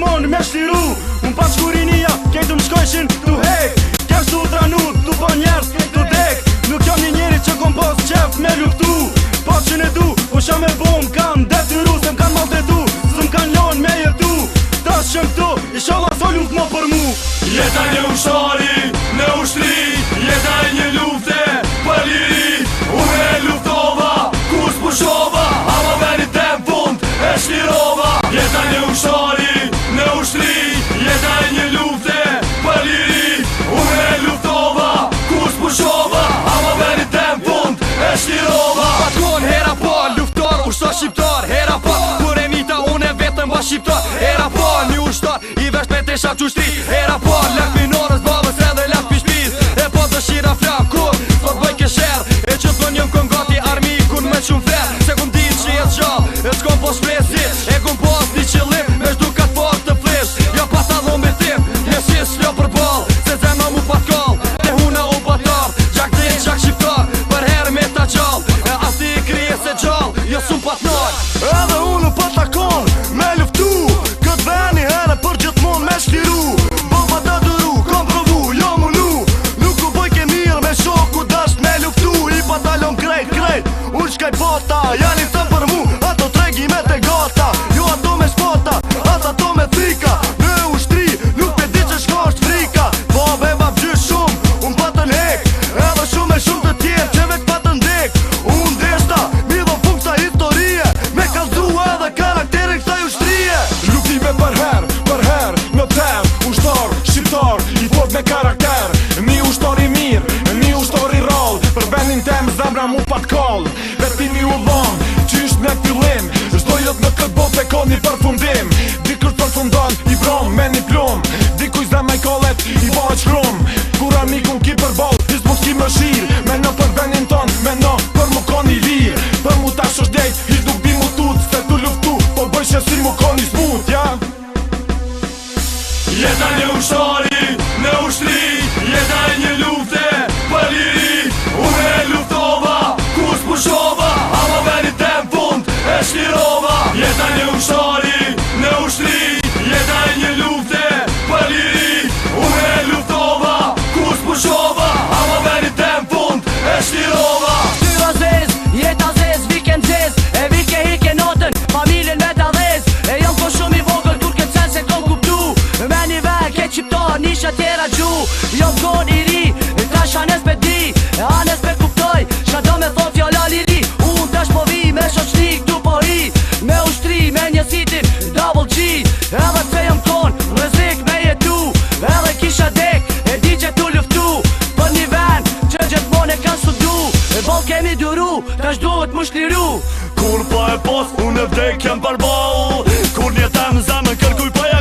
gjithmonë me shliru. Unë pa shkurinia, kejtu më shkojshin tu hek. Kesh tu tranu, tu po njerës, tu dek. Nuk jam një njeri që kom pos qef me luftu. Po që në du, po sha me bo m'kan detyru. Se m'kan maltretu, se m'kan lon me jetu. Ta shëm këtu, inshallah so luft mo për mu. Jeta një ushtari, në ushtri. Jeta një lufte, për liri. Unë e luftova, kur s'pushova. Ama veni tem fund, e shlirova. Jeta një ushtari, në ushtri. Jeta një lufte, për liri. Unë e luftova, kur s'pushova. Ama veni tem fund, e shlirova. Patkon hera par, luftar, ushtar shqiptar. Hera par, kur e mita unë e vetëm ba shqiptar. Hera par, një ushtar, i vesh me tesha qushtri. Hera par, lak minorës, babës edhe lak pishpis. E po të shira flam, kur s'po t'bëj kesher. E që të njëm këm gati armi, kun me shumë fer. Se kum dit që jetë gjall, e s'kom po shpresit. E kum pas një qëllim, me shdu kat fort të flesh. Jo pa ta dho me tim, jesis shlo për ball. Se zemra mu pat kall, te huna u patar. Gjak dhe gjak shqiptar, për her me ta gjall. E asti i krije se gjall, jo sun pat nal. Edhe unë pa takon, me luftu. Këtë veni herë për gjithmon me shliru. Po pa ta dëru, kom provu, jo mu lu. Nuk u boj ke mirë me shoku dasht me luftu. I pa talon krejt, unë shkaj pota. Janë i të për mu, ato tregi me te gata. Jo ato me shpota, ato me frika. Në ushtri, nuk te di që shko është frika. Po be ma vgjysh shumë, unë pa të lek. Edhe shumë e shumë të tjerë që vek pa të ndek. Unë deshta, mi do funksa historie. Me kalzu edhe karakterin kësaj ushtrije. Luftime për her, në tem. Ushtar, shqiptar, i fort me karakter. Një ushtar i mirë, një ushtar i rall. Për vendin tem zemra mu pat kall. Vetimi u dhon, qysht me fillim. Çdo jot në këtë botë e ka një përfundim. Dikush përfundon, i vrom me një plum. Dikuj zemra i kallet, i bëhet shkrum. Kur amikun ki për ball, his mos ki më shirë. Me në për vendin ton, me në për mu kon i lirë. Për mu tash është dejt, his nuk bi mu tut. Se tu luftu, po bëjshë si mu kon i smut, ja. Jeta një ushtari, në ushtri. Jeta një lufte, për liri. Unë e luftova, kur s'pushova. Ama veni tem fund, e shlirova. Jeta një ushtari, në ushtri. Jeta një lufte, për liri. Unë e luftova, kur s'pushova. Ama veni tem fund, e shlirova. Shtyra zez, jeta zez, viken zez. E vike hike notën, familjen me ta dhez. E jom ko shumë i vogël, kur këtë sen se kom kuptu. Me një vek e qiptar, nisha tjera gju. Jom kon i ri, tash anes pe di. Anes pe kuptoj, qa do me thot fjalla liri. Unë tash po vi, me shoqni këtu po hi. Me ushtri, me njësitin, double G. Edhe pse jom kon, rrezik me jetu. Edhe kisha dek, e di që tu luftu. Për një ven, që gjithmon e kanë studu. E bol kemi duru, tash duhet mu shliru. Kur po e pos, unë e vdek jem për ball. Kur një tem zemën kërkuj po ja